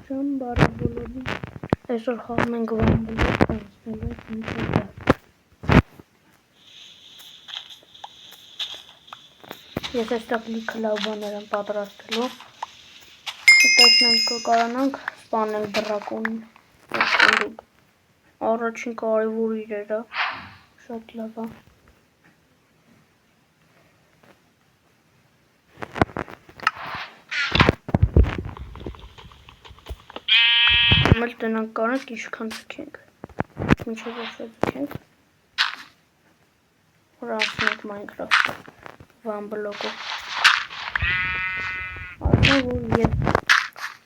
Ջան, բարի բոլորին։ Այսօր խաղում ենք վամբլոկ անցնելու ենք մինչև դա։ Ես այստեղ լիքը լավ բաներ եմ պատրաստելու։ Տեսնենք կկարանանք սպանենք դրակոնին։ Առաջին կարևոր իրերը շատ լավ է։ Մել տնանք կարանք իշքան ձգենք, մինչև ոսը ձգենք, որ ասնենք Minecraft-ը, վամբլոկը, ասնենք, որ ես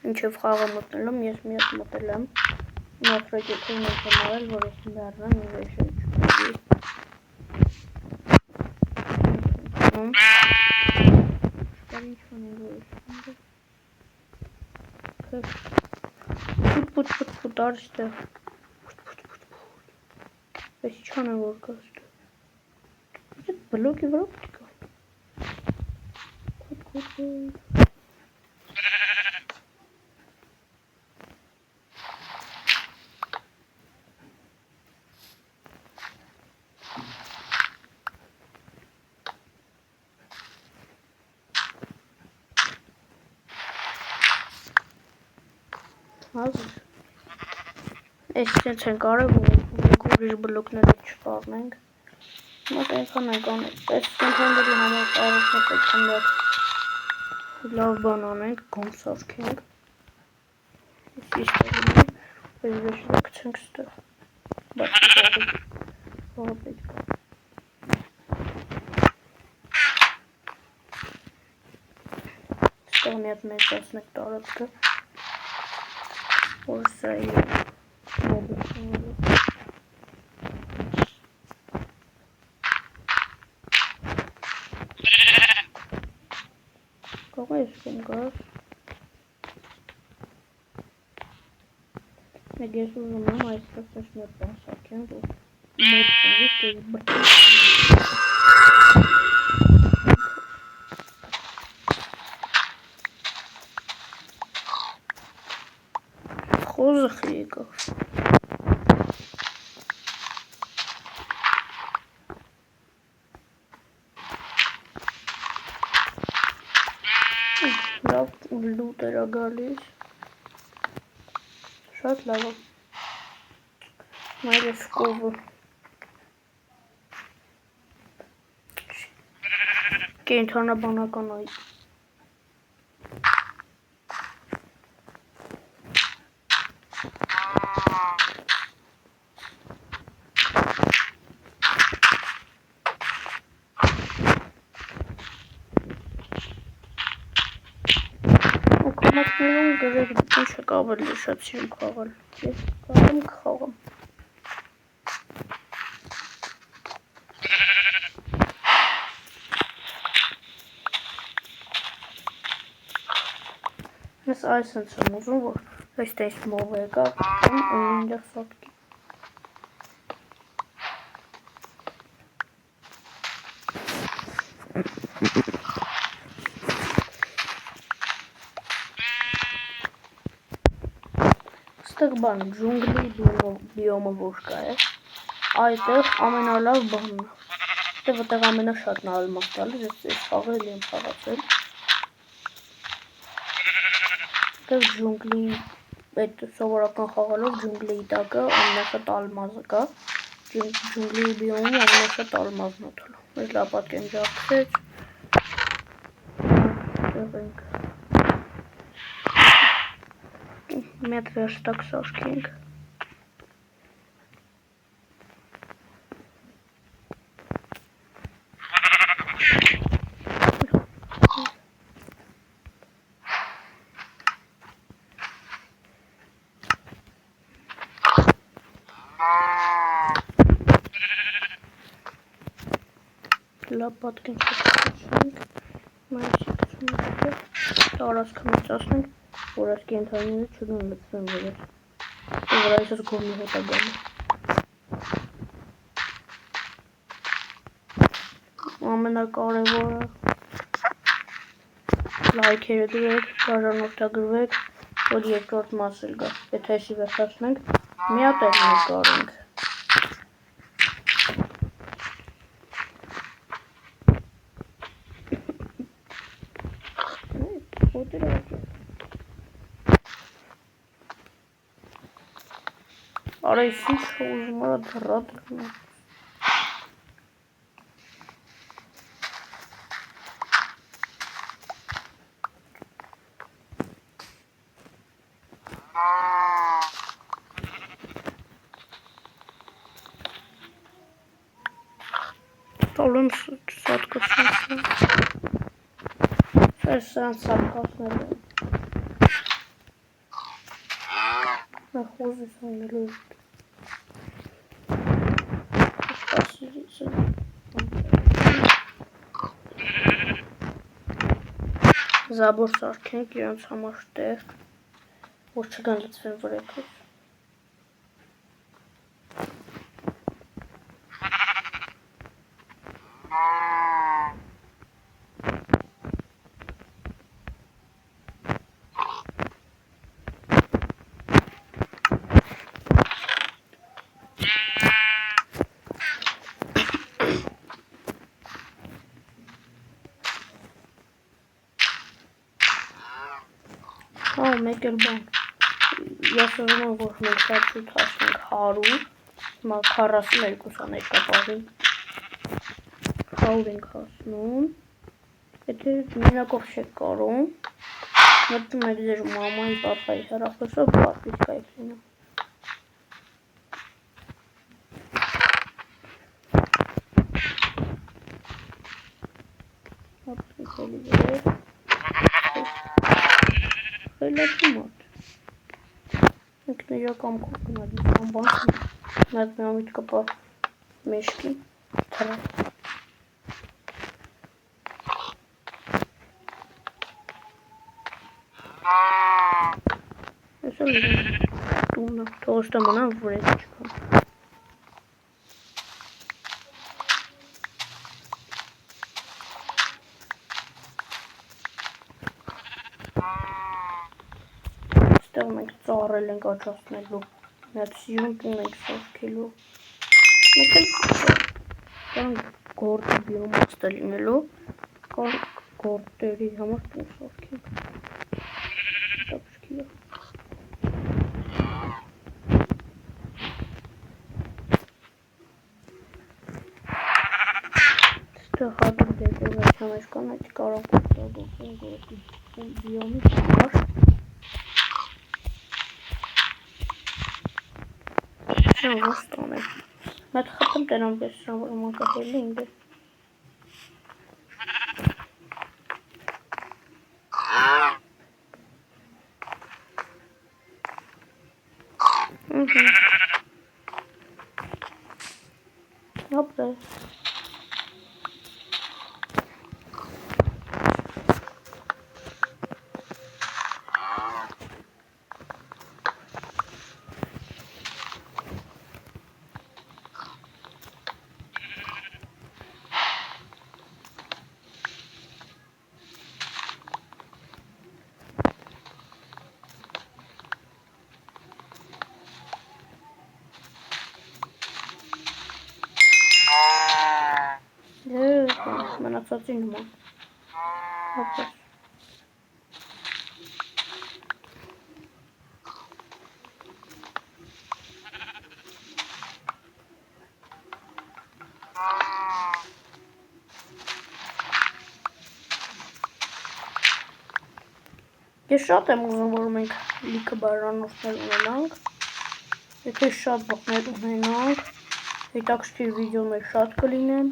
մինչև խաղը մտնել եմ, ես մի հատ մտել եմ, նախրագեթում ենք համարել, որ ես դարնեմ ինվեշն չպետի, Put արստեղ Ես չան է որ կաստ բլոկի վրա պտիկա Ես չենց են կարև ուրիշ բլոկները չպարնենք Մոտ այնքան ենք անենք Այս կենթանդերի համար կարողնա պետք է միակ լավ բան անենք գոմ սարքենք Ես իստեղին Ես վեշլը կցենք ստեղ Բայց հողը պետք է Ստեղ մի հատ մեծացնեք տարածքը Որ սա իր Կողը ես կում գաս Մեկ ես ուզում եմ այստեղ տես մի հատ բան սարքեմ որ մեծ ծնվից տես բրտի Խոզը եկավ Լավ լուտ էրա գալիս Շատ լավ Մայրս կովը Կենթանաբանական այդ Կոմակներում գրեք դիպին չեք ավելի շատ սիրում խաղալ Ես կարում կխաղամ Ես այս ընց եմ ուզում, որ այս տես մով եկա ու ինդեղ սատկի Ստեղ բան, ջունգլի բիոմը որ կա է Այդեղ ամենալավ բանն է Այդեղ ամենաշատն ալմաս տալիս, ես խաղել եմ խաղացել Այդեղ ջունգլի, այդ սովորական խաղալով ջունգլի տակը ամենաշատ ալմազը կա Ջունգլի բիոմում ամենաշատ ալմազն է թլում Ես լապատկ եմ ժաղքվեց Այդեղ ենք Մետ վերստակ սարքենք Լապատկին շպացենք Մայրսի կցունենք Տարածքը մեծացնենք որ այս կենթանիները չդուն լծվեն վերես որ այսս գոմի հետա գալի ամենակարևորը լայքերը դրեք, բաժանորդագրվեք, որ երկրորդ մասը գա։ Եթե էսի վերջացնենք, մի հատ էլ նկարենք։ Արա ես ինչ ուզում արա դրատ դրնեմ։ Տալեմ սատկասնացը։ Սան սատկասներ եմ։ Նախոզ ես անելու եմ։ Սպասիրից եմ։ Զաբոր սարքենք իրանց համար տեղ, որ չգան լծվեն վրեքս։ Մեկ էլ բան, ես ուզում եմ, որ մենք շատ շուտ հասնենք 100, հիմա 42-ա ներկապահին, 100 ենք հասնում, եթե մինակով չեք կարում, մտնում եք ձեր մամայի, պապայի հեռախոսով, պատվիսկա եք լինում։ Ապրենք էլի վեր, խելացի մոտ, ենք ներա կամքով կնալ իսան բանք, նայդ միամիտ կպա մեշկին, թրա։ Ես էլ տունը, թողստը մնան վրետ չկան։ Ստեղ մենք ծառել ենք աչասնելու, միատ սիրուն տուն ենք սարքելու, մեկ էլ գորդի բիոմաստ է լինելու, կան գորդերի համար տուն սարքենք, տապշկի է։ Ստեղ հատուկ դեկորացիա մեջ կան, այդ կարող կործագործեն գորդի բիոմի համար։ Սրան որ ստանեմ, մետ խտեմ տենամ ես սրան որ մանկահելի ինգ է։ Ապրե։ Մնացածի նման, հապես։ Ես շատ եմ ուզում, որ մենք լիքը բարանորդներ ունենանք, եթե շատ բխներ ունենանք, հետաքրքիր վիդեոներ շատ կլինեն։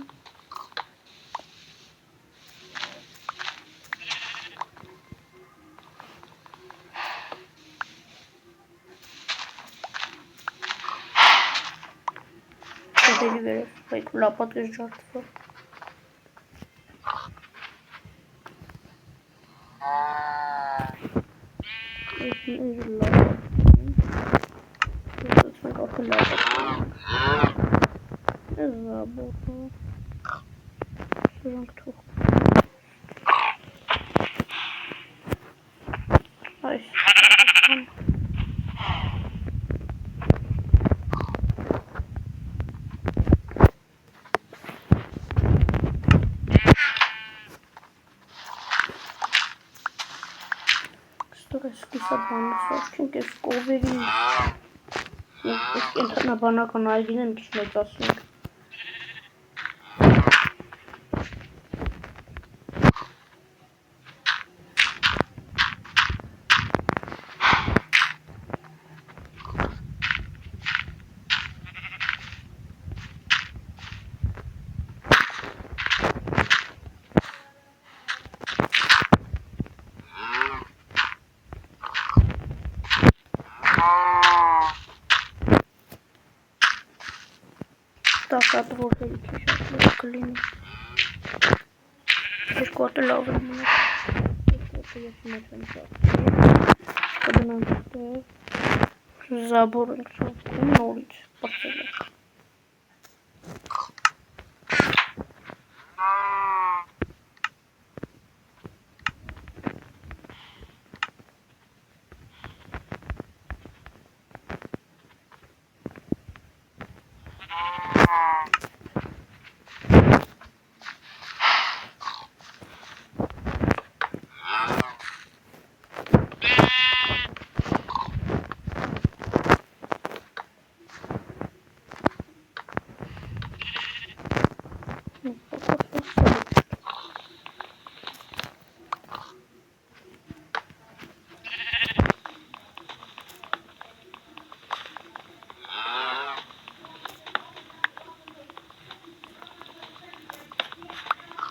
Դերի վերև, այդ լապատ ես ջարդվոր։ Ես լապատ ես մենք ախը լապատ ես զաբոտը սրանք թող այս Սկսա բանասար չենք ես կովերի կենտրոնաբանական այգին եմ քիչ մեծացնենք Տասատ որտեղի քիչ շատ կլինի երկու հատ լավ է մնա ես մեծ եմ կդնեմ զաբոր ենք սովքում նորից պրծել է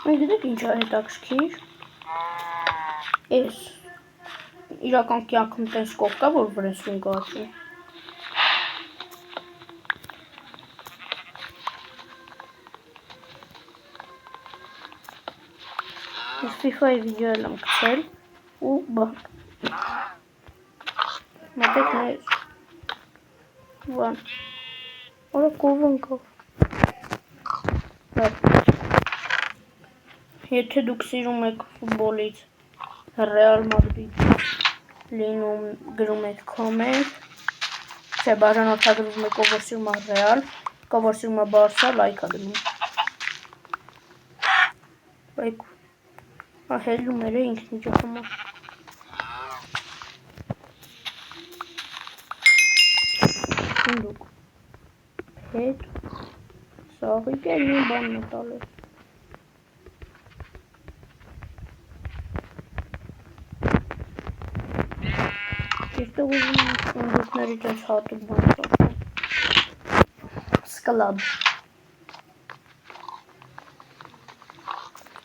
Գիտեք ինչ է հետաքրքիր ես իրական կյանքում տես կով կա որ վրեսուն գացի ես FIFA-ի վիդեո եմ գցել ու բան մտեք մեզ բան օրա կով ընկավ Եթե դուք սիրում եք ֆուտբոլից Ռեալ Մադրիդ լինում գրում եք կոմենտ չէ բաժանորդագրվում եք ով որ սիրում է Ռեալ կա որ սիրում է Բարսա լայք ա դնում լայք հելում էր ինքն իջը համար դուք հետ սաղիկ է մի բան մտալ է Եստեղ ուզում եմ սունդուկների ճանց հատուկ բան ստացել Սկլաբ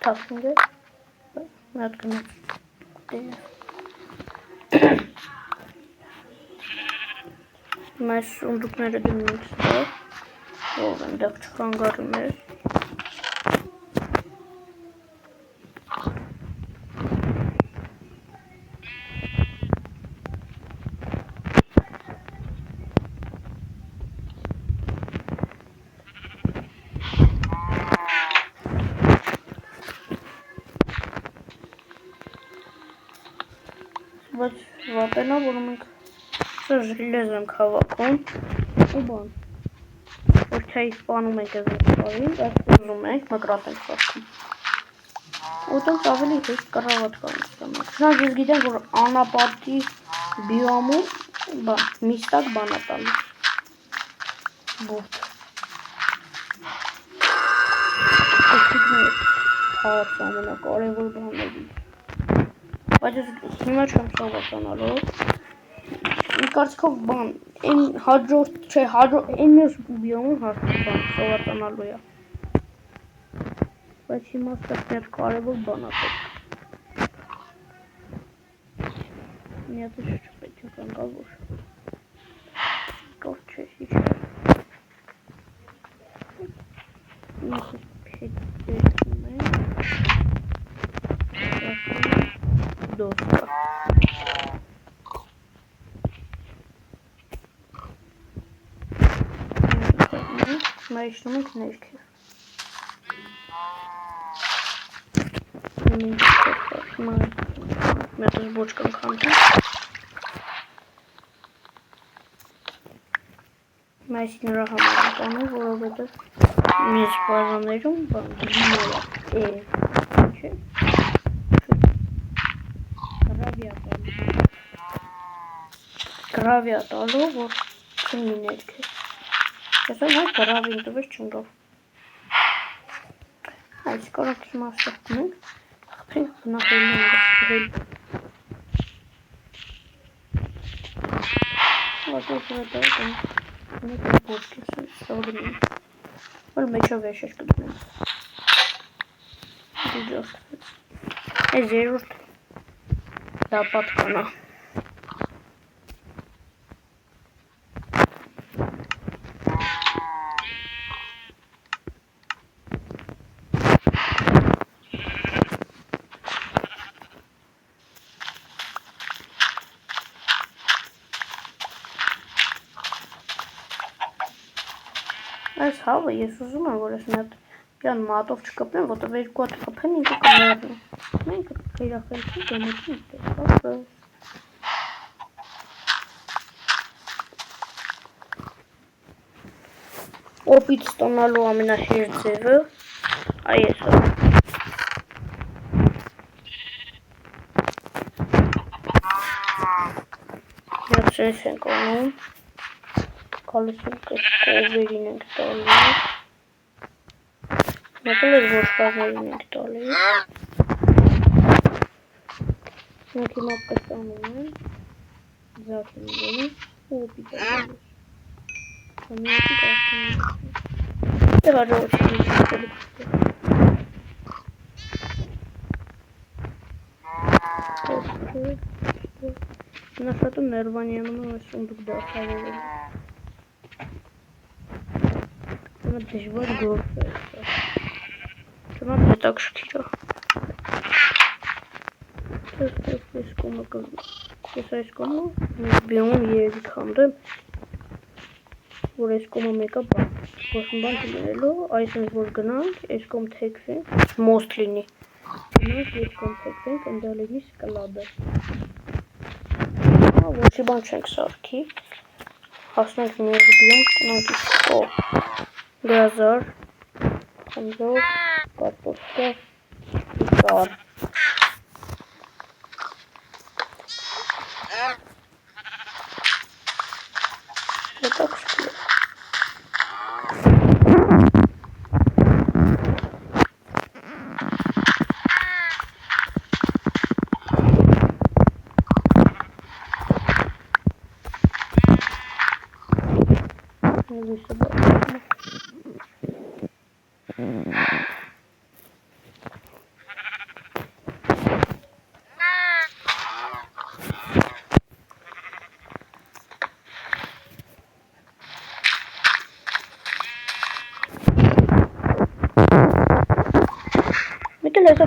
Թասնգ է Մյատ կնոց Մեր սունդուկները դնում ենք ստեղ Ով ընդեղ չխանգարում է Բայց վատենա, որ մենք ժլեզ ենք հավաքում ու բան որ թե իսպանում ենք ես նստարին, այս ուզում ենք մկրատ ենք սարքում ուտենց ավելի հեշտ կռավատ կանստում ենք Շնակ ես գիտեմ, որ անապատի բիոմում միստակ բան է տալիս բուրդ Հաց ամենակարևոր բաներից Բայց ես հիմա չեմ սովորականալով Իմ կարծիքով բան Այն հաջորդ չէ Այն մյուս բիոմում հաստատ բան սովորականալու է Բայց հիմա ստեղ մեր կարևոր բան է Միատը չպետք է կանգա որ Կոր չէ հիշ Միատը փետերում է Դոսկա Մայշնում ենք ներքև Մետս ոչ կան քանդում Մայս նրա համար ատանում, որովհետև մյուս բաժաներում բան դիմայա չէ Ռավիա բան գրավի ատալու, որ չունի ներքես։ Ես այն հայ գրավին տվեր չնգավ։ Այս կարակ հիմա ստեղծում ենք, խփենք բնակելն ենք ստեղել։ Ատոք վրատարը կամ ունեք բորքես են ստեղլում ենք, որ մեջով եշեշ կդնենք։ Այս երորդ դա պատկանա։ Այս հավը ես ուզում եմ, որ ես մի հատ Յան մատով չկպնեմ, որտեղ երկու հատ կպեն ինքը կմեռնի։ Մենք խիրախելքի գմուտին տեսակը։ Օպիտ ստանալու ամենահեշտ ձևը այս է։ Նույնպես ենք անում։ Գալիս ենք կովերին ենք տալի։ Մետել էր ոչ կազմերին ենք տալի։ Մենք հիմա կստանում ենք, ձակ են գնում, ու օպիտ անում ես։ Ամենատի կաստում ենք։ Դե հաջող չի կստելու կստել։ Նաշատում ներվանյանում ես ունդուկ դասավորել։ Ոնը դժվար գործ է դա։ Չնա հետաքրքիր է։ Այս կոմը կզում։ Ես այս կոմը մենք բիոմ երևի քանդեմ, որ այս կոմը մեկը բան։ Ոչմ բան չլինելու, այսինք որ գնանք, այս կոմ թեքվենք, մոստ լինի։ Գնանք, այս կոմ թեքվենք, ընդա լինի սկլադը։ Ոչի բան չենք սարքի, հասնենք մեր բիոմ, կնանք իսկո, գրազար, խնձով, կարտոշկա, իսար։ Հետաքրքիր է։ Լույսը բացում է։ Մեկը լեզա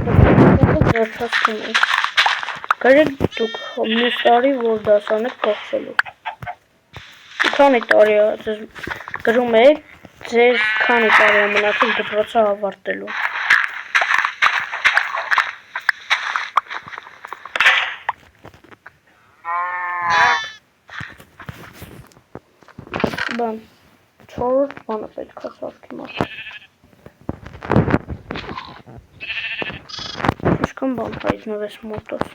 վերջացնում ենք։ Գրեք դուք մյուս տարի, որ դասան եք կողսելու։ Քանի տարի է գրում եք, ձեզ քանի տարի է մնացել դպրոցը ավարտելու։ Բան, 4-րդ բանը պետք է սարքի մարդը։ Ինչքան բան հայտնվես մոտոս։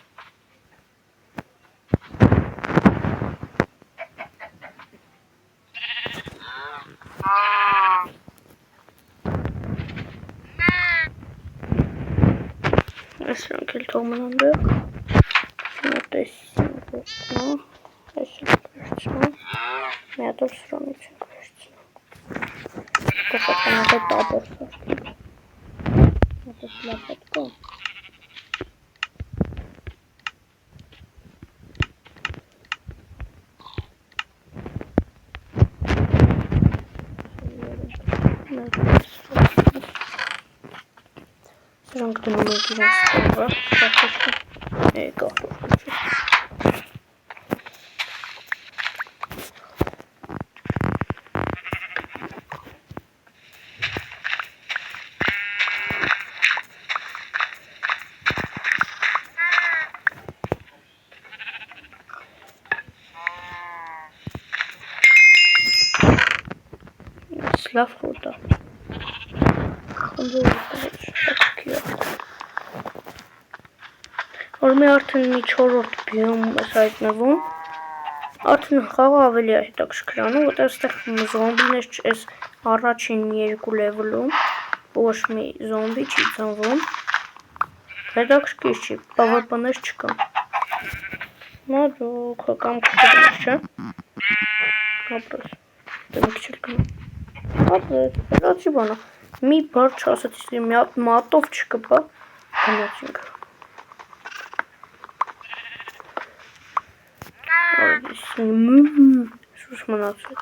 Այս rank էլ թող մնան դեղ։ Մոտեսին վերցնա, այս էլ վերցնա, մի հատ որ սրանից ենք վերցնա։ Կսականատը տաբոր սարքի։ Մոտես լապատ կա։ Սրանք դնում ենք իրան ստորվա, կարտոշկը, կարտոշկը չէ։ Լավ խոտ է։ Որ մի արդեն մի 4-րդ բիոմ ես հայտնվում, Արդեն խաղը ավելի է հետաքրքրանում, որտեղ այստեղ զոմբիներ չես առաջին երկու լևելում, ոչ մի զոմբի չի ծնվում, հետաքրքիր չի, PvP-ներ չկան։ Նա դու քո կամքը դրես, չէ՞։ Ապրես, դե մի քիչ էլ կնա։ Ապրես, դա չի բանա։ Մի բար չասեցի, մի հատ մատով չկպա, գնացինք։ Շուշ մնացեք։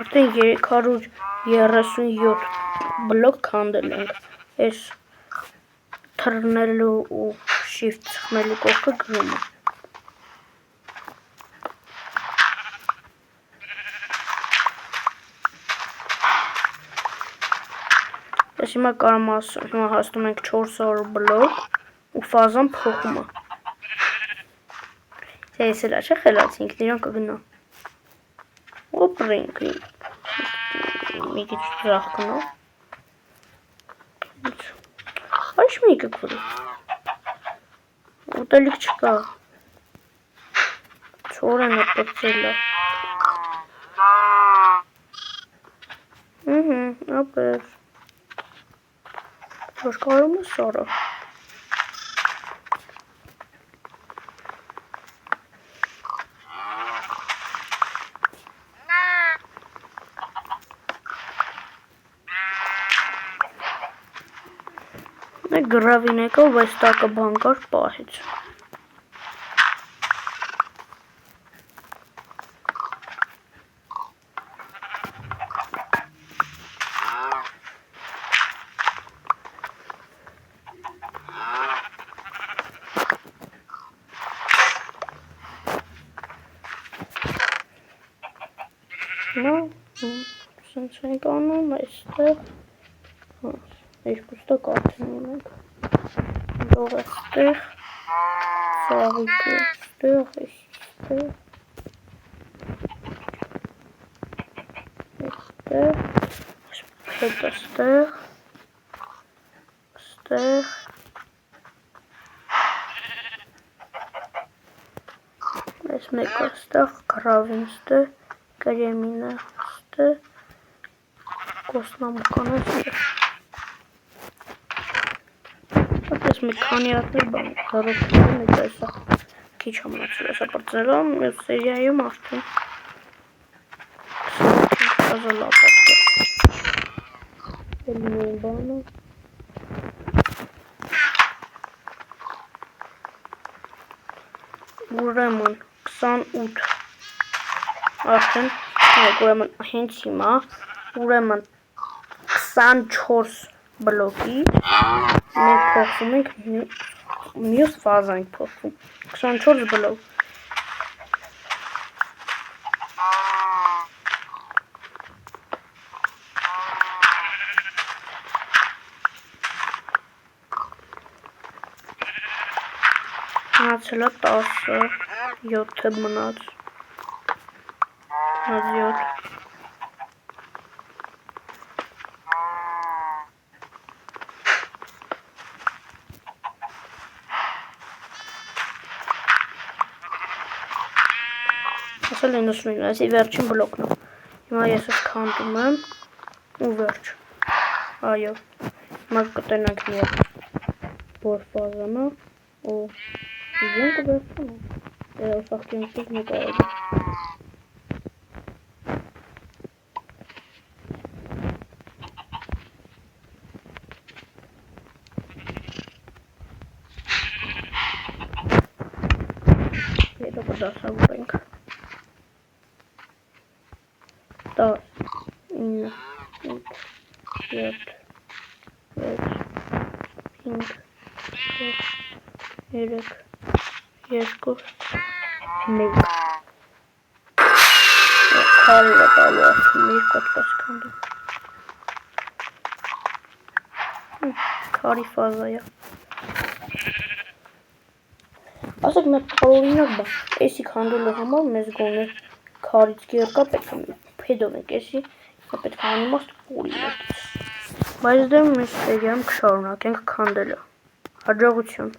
Արդեն 337 բլոկ քանդել ենք, ես թռնելու ու շիֆտ ծխնելու կողքը գրում եմ։ Ես հիմա կարամ ասեմ, հիմա հասնում ենք 400 բլոկ ու ֆազան փոխում է։ Ես էլ աչե խելացինք, իրան կգնա։ Օպրինք, մի քիչ ձախ կնա։ Այս մի կգվրի։ Ուտելիք չկա։ Չորեն է պրծել է։ Ապեր։ Որ կարում է սարը։ Գրավին եկավ, բայց տակը բան կար պահեց։ Նա սենց ենք անում, այստեղ երկուստը կարթին ունենք, դող էստեղ, ծաղիկը էստեղ, էստեղ, էստեղ, հետ էստեղ, էստեղ, այս մեկը էստեղ, գրավին էստեղ, կրեմինը էստեղ, կոսնամուկանը էստեղ։ Պես մի քանի հատներ բան հառոքվում է այսա քիչ համացել այսա պրծելամ, ես սերիայում արդեն կազա լապատք է։ Էլ նույն բանը։ Ուրեմն 28 արդեն, ուրեմն հենց հիմա, ուրեմն 24 բլոկի մենք փոխվում ենք մյուս ֆազա ենք փոխվում 24 բլոկ մնացել է 10 7 մնաց 7 ասել են 99, այսի վերջին բլոկն է, հիմա ես ես քանդում եմ ու վերջ, այո, հիմա կտենանք մի որ ֆազանա ու իզեն կվերցում է, սաղկենցից նկարել է։ Հետո կդասավորենք 10, 9, 8, 7, 6, 5, 4, 3, 2, 1 Քարը տալու արդեն մի կոտ կասքանդում քարի ֆազայա։ Ասեք մենք օրինակ բա, էսի քանդելու համար մեզ գոնե քարից գերկա պետք է փեդով ենք էսի, պետք է անիմաստ օրինակ։ Բայց դե մենք սերիայում կշարունակենք քանդելը։ Հաջողություն։